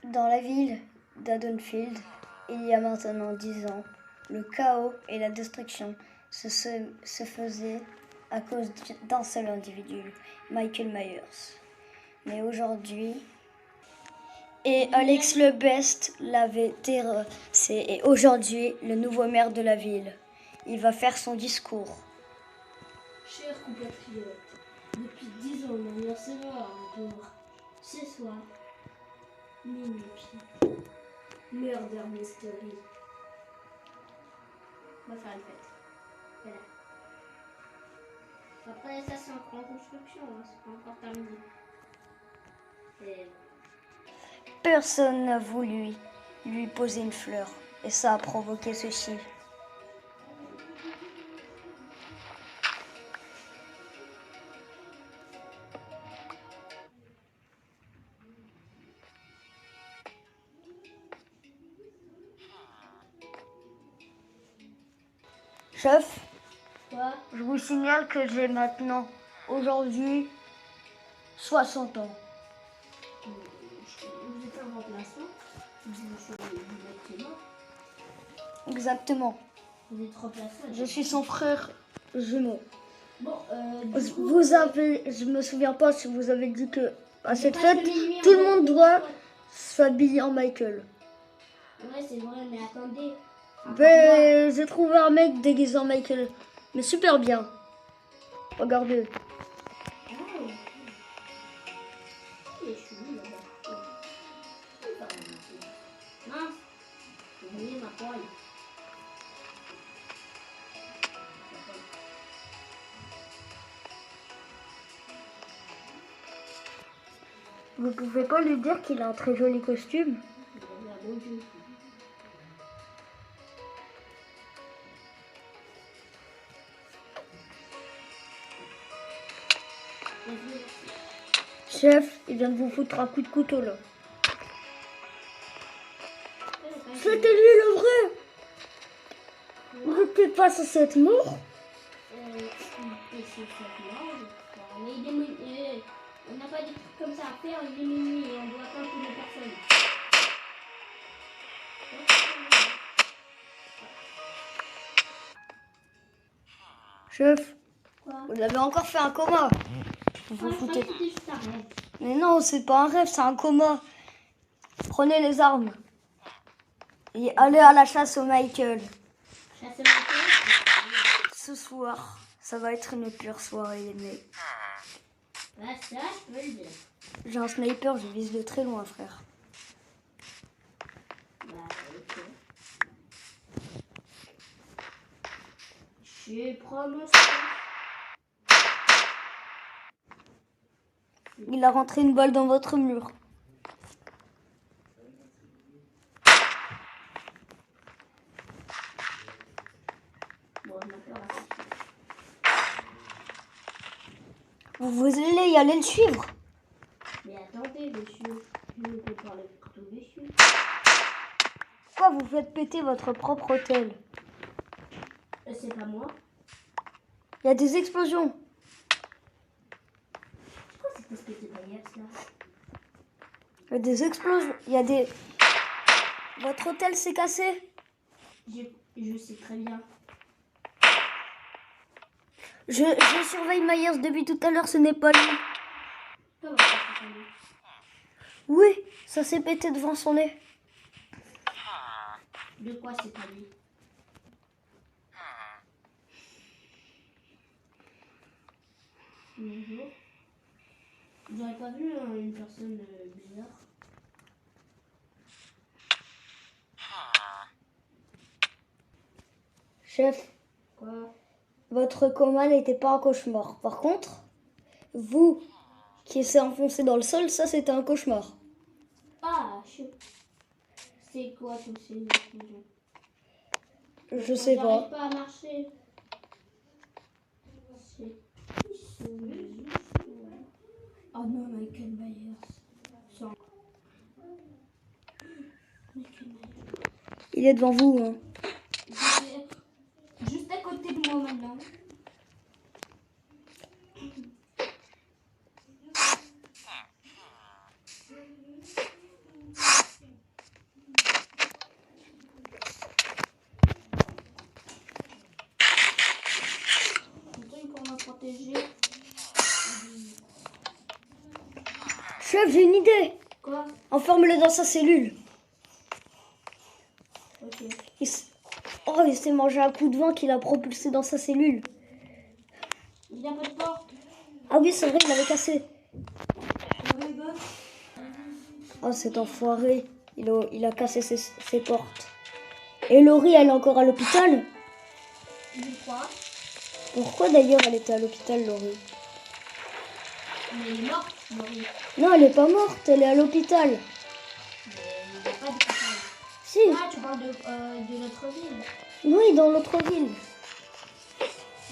Dans la ville d'Haddonfield, il y a maintenant 10 ans, le chaos et la destruction se faisaient à cause d'un seul individu, Michael Myers. Mais aujourd'hui, et Alex Lebest l'avait terrassé, et aujourd'hui, le nouveau maire de la ville, il va faire son discours. Chers compatriotes, depuis 10 ans, mon anniversaire retour. Ce soir, minuit, Murder Mystery. On va faire une fête. Voilà. Après, ça c'est encore en construction, hein, c'est pas encore terminé. Et... Personne n'a voulu lui poser une fleur, et ça a provoqué ceci. Chef, Quoi? je vous signale que j'ai maintenant, aujourd'hui, 60 ans. Vous êtes un remplaçant? Vous êtes mort? Exactement. Vous êtes remplaçant? Je suis son frère jumeau. Bon, Je me souviens pas si vous avez dit que à cette fête, tout le monde doit s'habiller en Michael. Ouais, c'est vrai, mais attendez. Ben, j'ai trouvé un mec déguisé en Michael, mais super bien. Regardez. Oh. Je suis nulle là-bas. Mince, j'ai oublié ma poêle. Vous pouvez pas lui dire qu'il a un très joli costume? Il a l'air beau Dieu. Chef, il vient de vous foutre un coup de couteau là. C'était lui le vrai. Vous n'étiez pas censé être mort? Mais il est minuit. On n'a pas des trucs comme ça à faire, il est minuit et on doit pas tous les personnes. Chef, Quoi? vous avez encore fait un coma. Vous Je foutez. croyais que c'était juste un rêve. Mais non, c'est pas un rêve, c'est un coma. Prenez les armes. Et allez à la chasse au Michael. Chasser ma tête. Ce soir, ça va être une pure soirée, les mecs. Bah ça, je peux le dire. J'ai un sniper, je vise de très loin, frère. Bah ok. Je prends mon sac. Il a rentré une balle dans votre mur. Bon, je m'appelle à ça. Vous allez y aller le suivre. Mais attendez, monsieur. Je ne peux parler pour tout, monsieur. Pourquoi vous faites péter votre propre hôtel? C'est pas moi. Il y a des explosions. C'est quoi cette espèce de paillettes là? Il y a des explosions. Il y a des... Votre hôtel s'est cassé. Je sais très bien. Je surveille Myers depuis tout à l'heure, ce n'est pas lui. Comment ça c'est pas lui? Oui, ça s'est pété devant son nez. De quoi c'est pas lui? Bonjour. Vous n'aurez pas vu une personne bizarre? Chef, Quoi? votre coma n'était pas un cauchemar. Par contre, vous qui s'est enfoncé dans le sol, ça c'était un cauchemar. Ah, c'est quoi tous ces explosions? Je sais J'arrive pas. pas à marcher. Oh non, Michael Myers. Michael Myers. Il est devant vous. Hein. Je vais être juste à côté de moi maintenant. Chef, j'ai une idée. Quoi? Enferme-le dans sa cellule. Ok. Il s'est mangé un coup de vent qu'il a propulsé dans sa cellule. Il n'y a pas de porte. Ah oui, c'est vrai, il avait cassé. Oh my god. Oh, cet enfoiré. Il a cassé ses portes. Et Laurie, elle est encore à l'hôpital? Il croit. Pourquoi d'ailleurs elle était à l'hôpital, Laurie? Mais il est mort, Laurie. Non, elle est pas morte, elle est à l'hôpital. Mais il n'y a pas de portail. Si, Ah, tu parles de notre ville. oui, dans l'autre ville.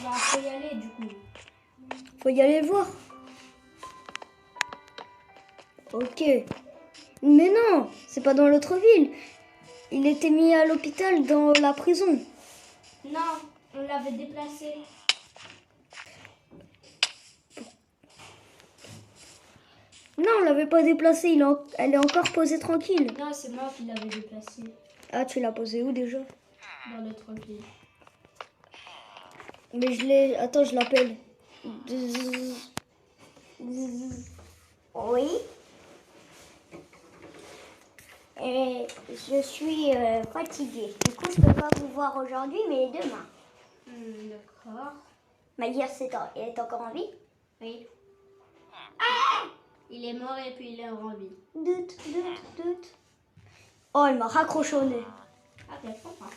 Bah, faut y aller du coup. Faut y aller voir. Ok. Mais non, c'est pas dans l'autre ville. Il était mis à l'hôpital dans la prison. Non, on l'avait déplacé. Non, on l'avait pas déplacé, elle est encore posée tranquille. Non, c'est moi qui l'avais déplacé Ah, tu l'as posée où déjà? dans notre ville. Mais je l'ai... Attends, je l'appelle. Oui. Je suis fatiguée. Du coup, je peux pas vous voir aujourd'hui, mais demain. D'accord. Maïs est encore en vie? Oui. Il est mort et puis il est en vie. Doute. Oh, elle m'a raccroché au nez. Ah, ben, je comprends.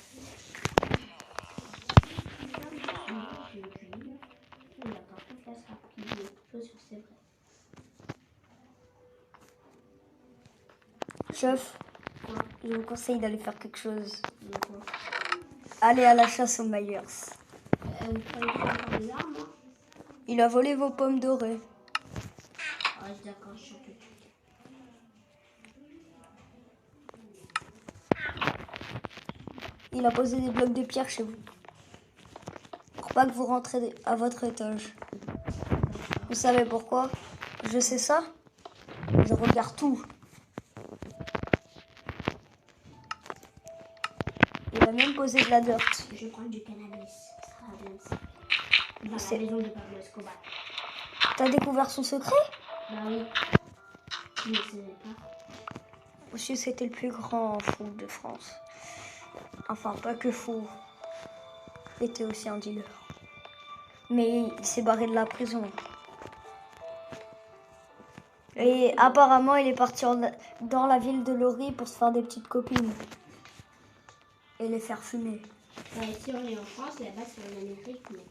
D'accord, tout ça sera plus de choses sur c'est vrai. Chef, je vous conseille d'aller faire quelque chose. D'accord. Allez à la chasse aux Myers. Vous prenez encore des armes, hein? Il a volé vos pommes dorées. Ah, d'accord, je suis tout de suite. Il a posé des blocs de pierre chez vous. Pour pas que vous rentrez à votre étage. Vous savez pourquoi? Je sais ça. Je regarde tout. Il a même posé de la dirt. Je vais prendre du cannabis. Ça sera bien ça. Dans C'est- la maison de Pablo Escobar. T'as découvert son secret? Bah oui. Je ne savais pas. Aussi, c'était le plus grand fou de France. Enfin, pas que fou. Il était aussi un dealer. Mais il s'est barré de la prison. Et apparemment, il est parti dans la ville de Laurie pour se faire des petites copines. Et les faire fumer. Ouais, si on est en France, là-bas c'est en Amérique, mais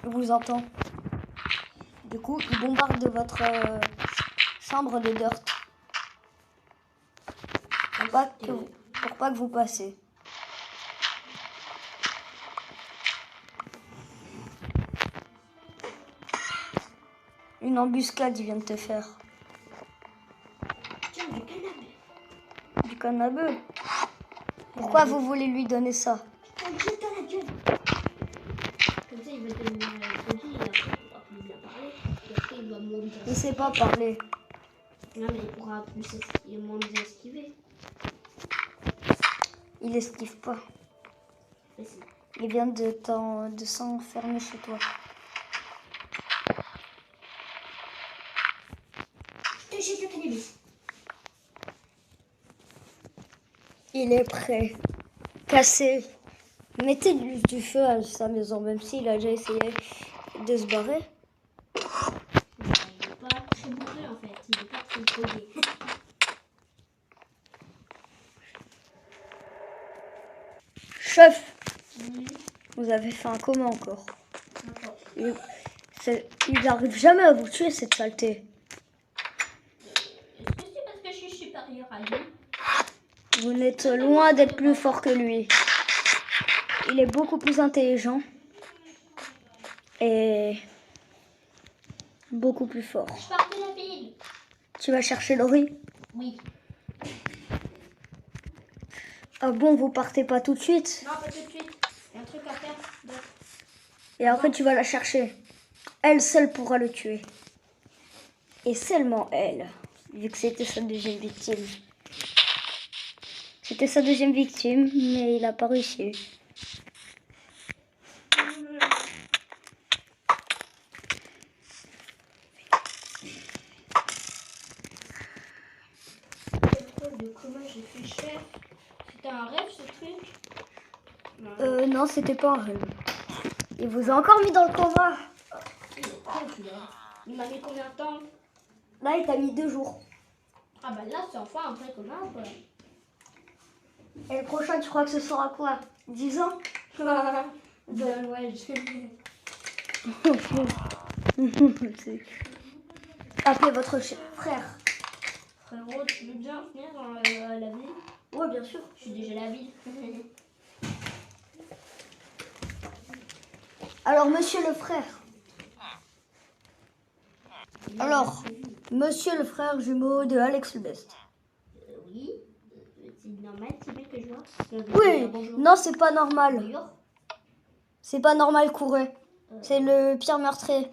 Je vous entends. Du coup, il bombarde votre chambre de dirt. Pour pas que vous passez. Une embuscade, il vient de te faire. tiens, du cannabis. Du cannabis. Pourquoi vous voulez lui donner ça? Oh, jette dans la gueule. Comme ça, il va devenir tranquille, et après, il pourra plus bien parler. Et après, il va moins bien. Il sait pas parler. Non, mais il pourra plus il moins bien esquiver. Il esquive pas. Mais si. Il vient de s'enfermer chez toi. Je te jette le cannabis. Il est prêt. Cassé. Mettez du feu à sa maison, même s'il a déjà essayé de se barrer. Il n'est pas très bourré en fait. Il n'est pas très drogué. Chef, vous avez fait un coma encore. D'accord. Il n'arrive jamais à vous tuer, cette saleté. Est-ce que c'est parce que je suis supérieure à lui? Vous n'êtes loin d'être plus fort que lui. Il est beaucoup plus intelligent. Et beaucoup plus fort. Je pars de la ville. Tu vas chercher Laurie? Oui. Ah bon, vous partez pas tout de suite? Non, pas tout de suite. Il y a un truc à faire. Donc, Et après, tu vas la chercher. Elle seule pourra le tuer. Et seulement elle, vu que c'était sa deuxième victime. C'était sa deuxième victime, mais il n'a pas réussi. de comment j'ai fait chef. C'était un rêve ce truc? Non, c'était pas un rêve. Il vous a encore mis dans le coma. Il est con celui-là. Il m'a mis combien de temps? Là, il t'a mis 2 jours. Ah bah là c'est enfin un vrai coma quoi. Et le prochain, tu crois que ce sera quoi? 10 ans? Ben ouais, je sais. Appelez votre frère. Frérot, tu veux bien venir dans la ville? Ouais, bien sûr. Je suis déjà à la ville. Alors, monsieur le frère. Alors, monsieur le frère jumeau de Alex le Best. Oui, c'est normal, c'est bien que je vois. Oui, Bonjour. non, c'est pas normal. Bonjour. C'est pas normal, Couret. C'est le pire meurtrier.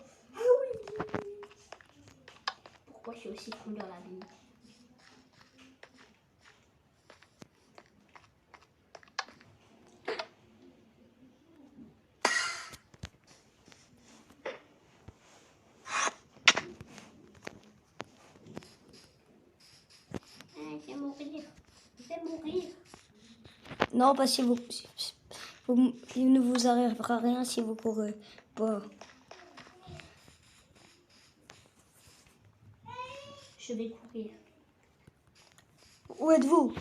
Pourquoi je suis aussi con dans la ville? Je vais mourir. Je vais mourir. Non, parce que il ne vous arrivera rien si vous courez pas. Je vais courir. Où êtes-vous?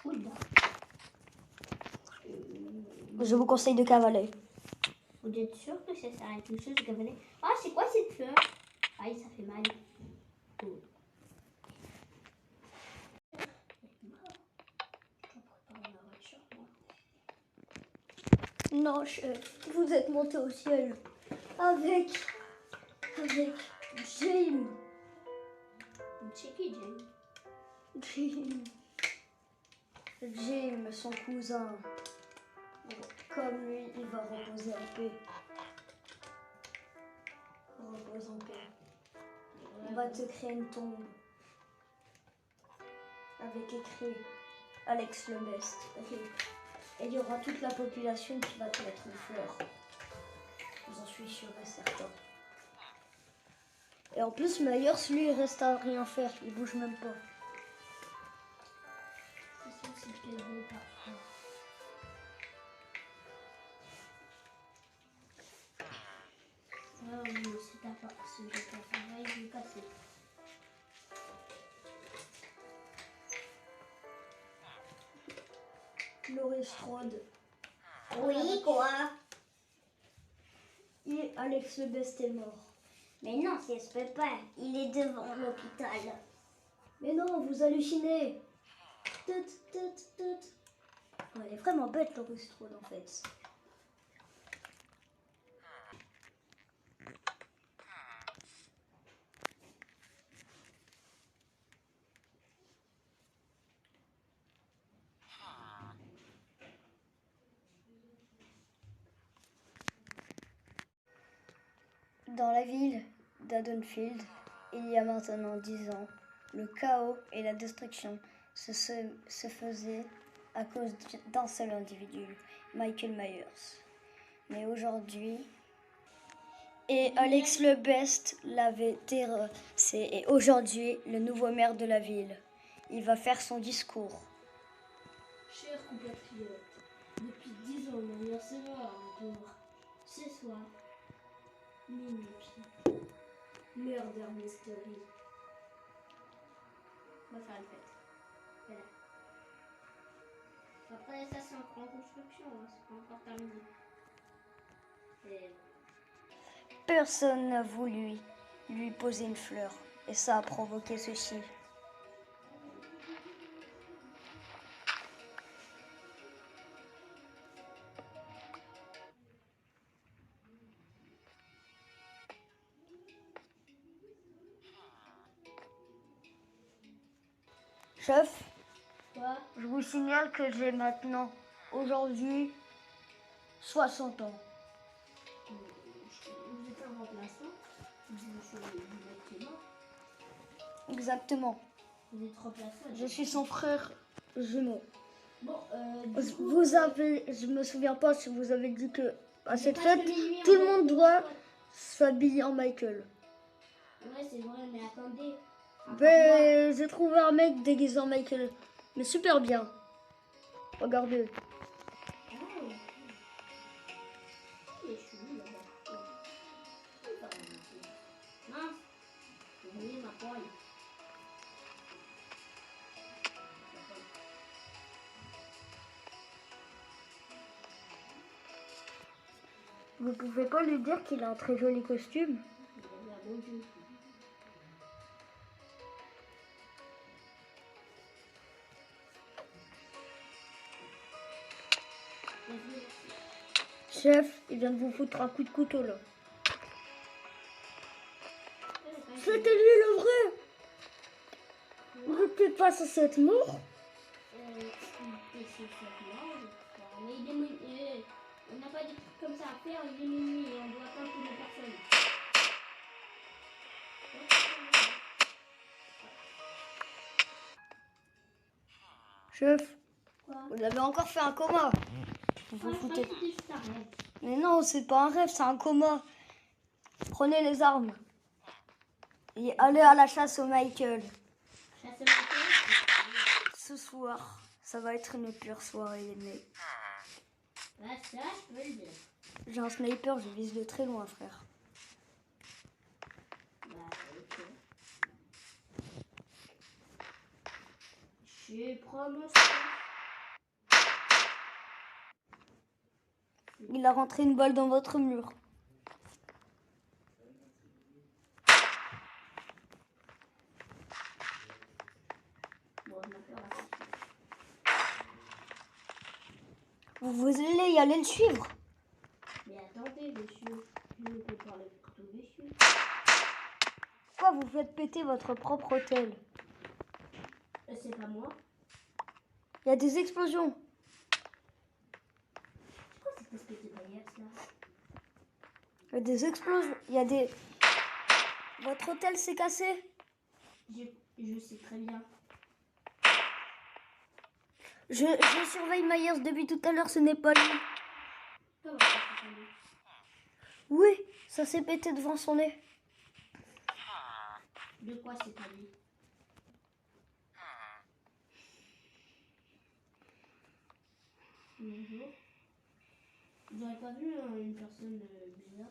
Oula. Je vous conseille de cavaler. Vous êtes sûr que ça sert à quelque chose de cavaler? Ah, c'est quoi cette fleur? Aïe, ça fait mal. Oh. Non, chef, vous êtes monté au ciel avec James. C'est qui, Jane? James, son cousin. Comme lui, il va reposer en paix. Repose en paix. On va te créer une tombe avec écrit Alex le Best. Et il y aura toute la population qui va te mettre une fleur. J'en suis sûr et certain. Et en plus, Myers, lui, il reste à rien faire. Il bouge même pas. C'est ça, c'est le cadeau parfois. Ah oui, c'est ta part. Si j'ai pas travail, je vais casser. Laurie Strode. Oui, quoi? Et Alex le Best est mort. Mais non, ça se peut pas. Il est devant l'hôpital. Mais non, vous hallucinez. Tut, tut, tut. Ouais, elle est vraiment bête, Laurie Strode, en fait. Dans la ville d'Haddonfield, il y a maintenant 10 ans, le chaos et la destruction se faisaient à cause d'un seul individu, Michael Myers. Mais aujourd'hui, et Alex le Best l'avait terrassé, et aujourd'hui, le nouveau maire de la ville, il va faire son discours. Chers compatriotes, depuis 10 ans, mon anniversaire dure. Ce soir, minuit, Murder Mystery. On va faire une fête. Voilà. Après, ça, c'est encore en construction, hein, c'est pas encore terminé. Et Personne n'a voulu lui poser une fleur, et ça a provoqué ceci. Chef, quoi? je vous signale que j'ai maintenant, aujourd'hui, 60 ans. Vous êtes un remplaçant? Vous êtes mort? Exactement. Vous êtes remplaçant? Je suis son frère jumeau. Bon, du coup, Vous avez, je me souviens pas si vous avez dit que à cette parce que fête, minuit, tout on le va monde faire doit une fête. s'habiller en Michael. Ouais, c'est vrai, mais attendez. Ben, j'ai trouvé un mec déguisé en Michael. Mais super bien. Regardez. Ah, ouais. Il est chelou là-bas. Il va remonter. Mince. J'ai oublié ma poêle. Vous pouvez pas lui dire qu'il a un très joli costume? Il avait un beau jeu. Chef, il vient de vous foutre un coup de couteau là. C'était lui le vrai! Vous êtes peut-être pas censé être mort? Mais il est minuit. On n'a pas des trucs comme ça à faire, il est minuit et on doit pas tuer les personnes. Chef, Quoi? vous avez encore fait un coma. Vous vous Je crois foutez. que c'était juste un rêve. Mais non, c'est pas un rêve, c'est un coma. Prenez les armes. Et allez à la chasse au Michael. Chasser ma Ce soir, ça va être une pure soirée, les mecs. Bah ça, je peux le dire. J'ai un sniper, je vise de très loin, frère. Bah ok. Je prends mon sac. Il a rentré une balle dans votre mur. Bon, je m'appelle là. Vous allez y aller le suivre. Mais attendez, monsieur. Je ne peux pas le couteau dessus. Pourquoi vous faites péter votre propre hôtel? C'est pas moi. Il y a des explosions. C'est quoi cette espèce de paillettes là? Il y a des explosions. Il y a des... Votre hôtel s'est cassé. Je sais très bien. Je surveille Myers depuis tout à l'heure, ce n'est pas lui. Comment ça s'est passé? Oui, ça s'est pété devant son nez. De quoi c'est pas lui? Bonjour. Vous n'aurez pas vu une personne bizarre?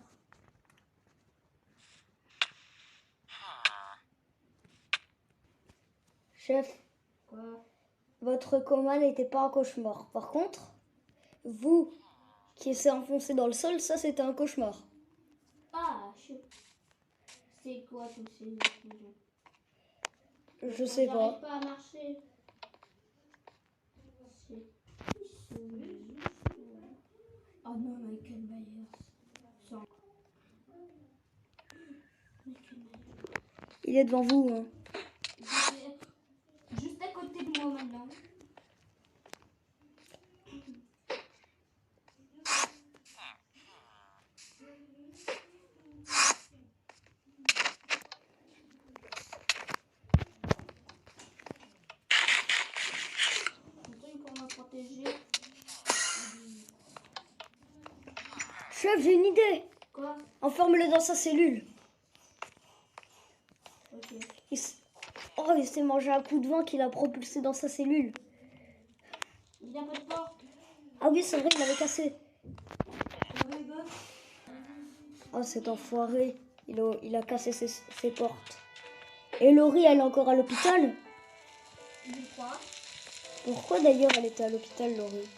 Chef, Quoi? votre coma n'était pas un cauchemar. Par contre, vous qui s'est enfoncé dans le sol, ça c'était un cauchemar. Ah, c'est quoi toutes ces explosions? Je sais pas. J'arrive pas à marcher. Oh non, Michael Myers. Il est devant vous. Hein. Je vais être juste à côté de moi maintenant. Un truc pour me protéger. Chef, j'ai une idée. Quoi? Enferme-le dans sa cellule. Ok. Il s'est mangé un coup de vent qu'il a propulsé dans sa cellule. Il n'y a pas de porte. Ah oui, c'est vrai, il avait cassé. Oh my god. Oh, cet enfoiré. Il a cassé ses portes. Et Laurie, elle est encore à l'hôpital? Je crois. Pourquoi d'ailleurs elle était à l'hôpital, Laurie?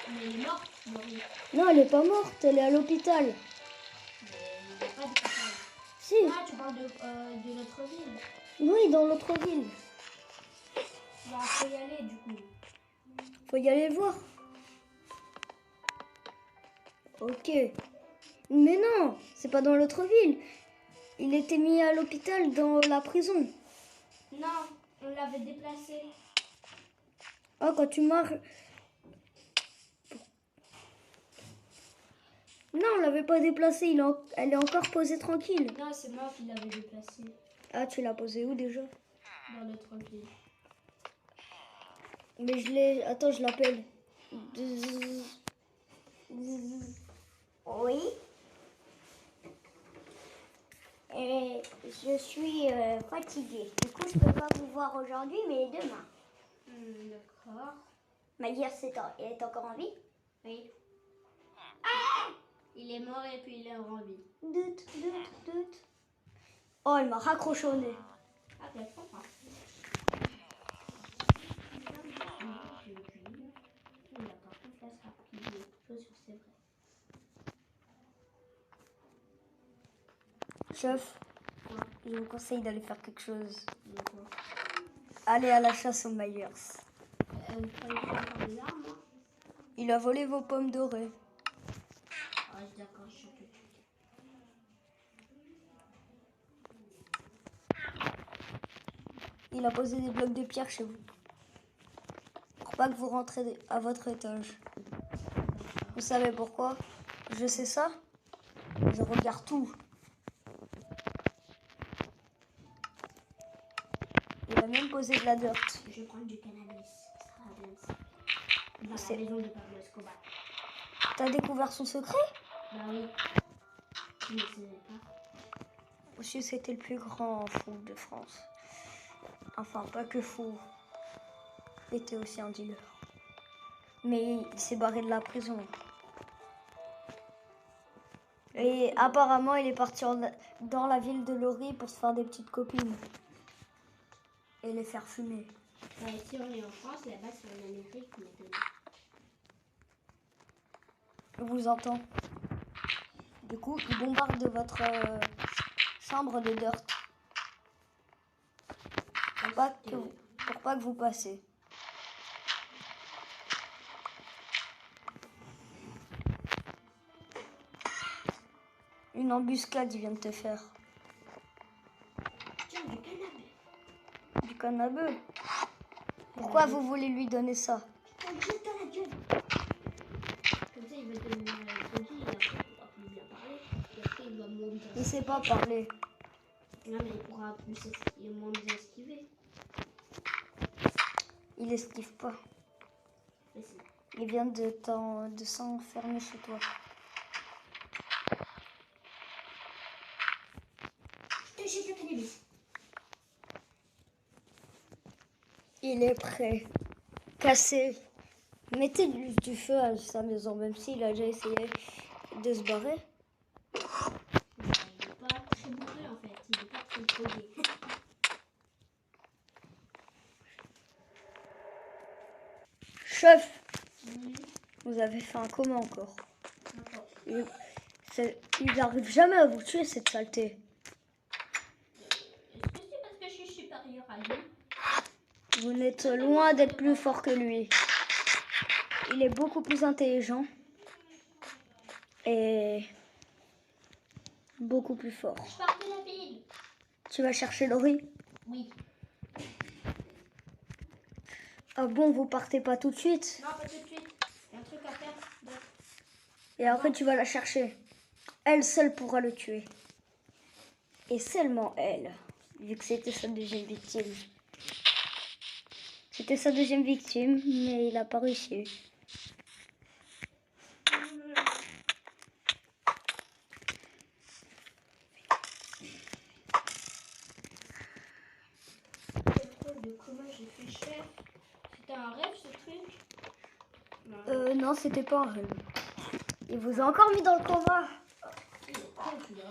Mais elle est morte, Laurie. Non, elle est pas morte, elle est à l'hôpital. Mais il n'y a pas de portail. Si, Ah, tu parles de notre ville. oui, dans l'autre ville. Bah, faut y aller du coup. Faut y aller le voir. Ok. Mais non, c'est pas dans l'autre ville. Il était mis à l'hôpital dans la prison. Non, on l'avait déplacé. Oh, quand tu marches... Non, on l'avait pas déplacée, elle est encore posée tranquille. Non, c'est moi qui l'avais déplacé Ah, tu l'as posée où déjà? dans notre ville. Mais je l'ai... Attends, je l'appelle. Oui. Et je suis fatiguée. Du coup, je peux pas vous voir aujourd'hui, mais demain. D'accord. Maïr, elle est encore en vie? Oui. Il est mort et puis il est en vie. Doute. Oh, elle m'a raccroché au nez. Ah, je comprends. D'accord, on passe rapidement. Chose sur c'est vrai. Chef, Quoi? je vous conseille d'aller faire quelque chose. Quoi? Allez à la chasse aux Myers. Vous prenez pas encore des armes, hein? Il a volé vos pommes dorées. Ah, d'accord, je suis tout de suite. Il a posé des blocs de pierre chez vous. Pour pas que vous rentrez à votre étage. Vous savez pourquoi? Je sais ça. Je regarde tout. Il a même posé de la dirt. Je vais prendre du cannabis. Ça va bien ça. Dans C'est- la maison de Pablo Escobar. T'as découvert son secret? Bah oui. Je ne savais pas. Monsieur, c'était le plus grand fou de France. Enfin, pas que fou. Il était aussi un dealer. Mais il s'est barré de la prison. Et apparemment, il est parti dans la ville de Lori pour se faire des petites copines. Et les faire fumer. Bah, ici on est en France, là-bas c'est en Amérique maintenant. Je vous entends. Du coup, il bombarde votre chambre de dirt. Pour pas que vous passez. Une embuscade, il vient de te faire. Tiens, du cannabis. Du cannabis. Pourquoi vous voulez lui donner ça? On le jette dans la gueule. Comme ça, il va devenir tranquille, il pourra plus bien parler. Et après, il va moins bien. Il sait pas parler. Non, mais il pourra plus il est moins bien esquiver. Il esquive pas. Mais c'est... Il vient de s'enfermer chez toi. Je te jette le cannabis. Il est prêt. Cassé. Mettez du feu à sa maison, même s'il a déjà essayé de se barrer. Il n'est pas très bourré en fait, il n'est pas très drogué. Chef, vous avez fait un coma encore. D'accord. Il n'arrive jamais à vous tuer, cette saleté. Est-ce que c'est parce que je suis supérieure à lui? Vous n'êtes loin d'être plus fort que lui. Il est beaucoup plus intelligent. Et beaucoup plus fort. Je pars de la ville. Tu vas chercher Laurie? Oui. Ah bon, vous partez pas tout de suite? Non, pas tout de suite. Il y a un truc à faire. Donc, Et après, tu vas la chercher. Elle seule pourra le tuer. Et seulement elle, vu que c'était sa deuxième victime. C'était sa deuxième victime, mais il n'a pas réussi. de comment j'ai fait chef. C'était un rêve ce truc? Non, c'était pas un rêve. Il vous a encore mis dans le coma. Il est tête là.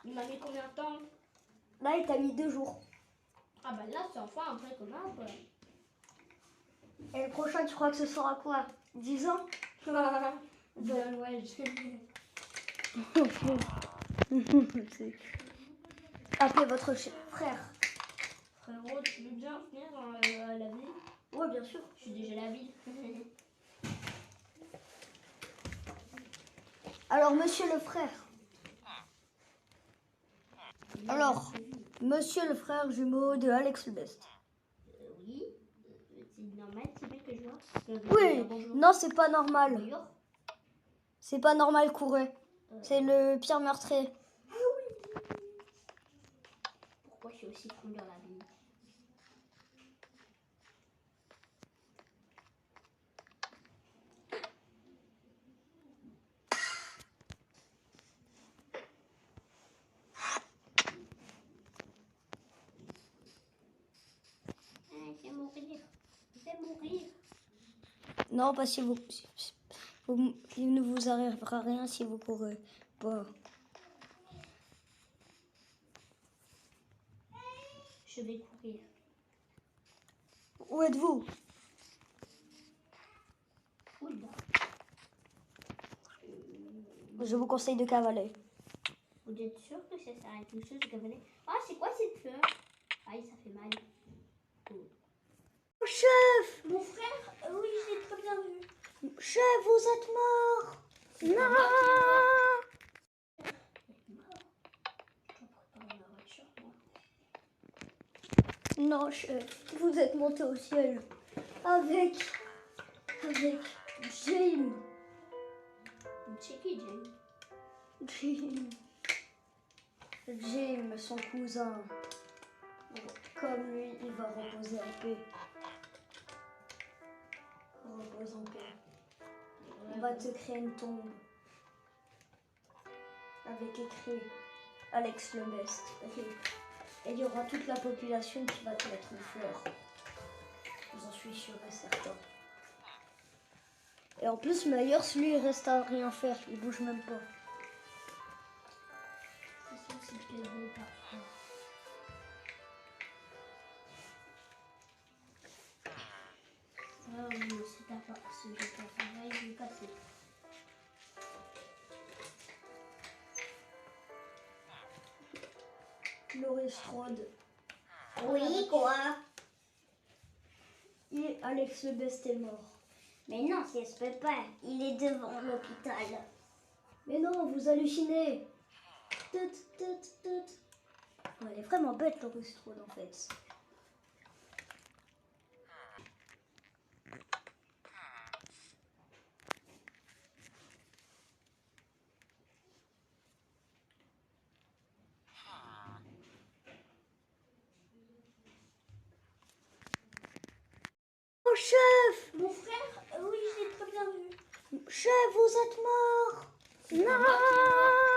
Il m'a mis combien de temps? Là, il t'a mis 2 jours. Ah bah là c'est enfin un vrai coma quoi. Et le prochain, tu crois que ce sera quoi? 10 ans? Ben ouais, Appelez votre frère. Frérot, tu veux bien venir dans la ville? Oui, bien sûr. Je suis déjà à la ville. Alors, monsieur le frère. Alors, monsieur le frère jumeau de Alex le Best. Oui, c'est normal, c'est bien que je vois. Oui, Bonjour. non, c'est pas normal. Bonjour. C'est pas normal, courez. C'est le pire meurtrier. Pourquoi je suis aussi con dans la ville? mourir. Je vais mourir. Non, parce que il ne vous arrivera rien si vous courez pas. Je vais courir. Où êtes-vous? Oula. Je vous conseille de cavaler. Vous êtes sûr que ça sert à quelque chose de cavaler? Ah, c'est quoi cette fleur? Aïe, ça fait mal. Oh, chef! Mon frère, oui, je l'ai très bien vu. Chef, vous êtes mort! Non! Je dois préparer ma voiture, moi. Non, chef, vous êtes monté au ciel avec Jane. C'est qui, Jane? Jane, son cousin. Comme lui, il va reposer en paix. Repose en paix. On va te créer une tombe. Avec écrit Alex le Best. Et il y aura toute la population qui va te mettre une fleur. J'en suis sûr et certain. Et en plus, Myers, lui, il reste à rien faire. Il bouge même pas. C'est sûr, c'est que je veux parfois. Ah oui, mais c'est ta part. Si je fais pareil, je vais casser. Laurie Strode. Oui, quoi? Et Alex le Best est mort. Mais non, ça se peut pas. Il est devant l'hôpital. Mais non, vous hallucinez. Tut, tut, tut. Oh, elle est vraiment bête, Laurie Strode, en fait. Oh, chef! Mon frère, oui, je l'ai très bien vu. Chef, vous êtes mort! Non!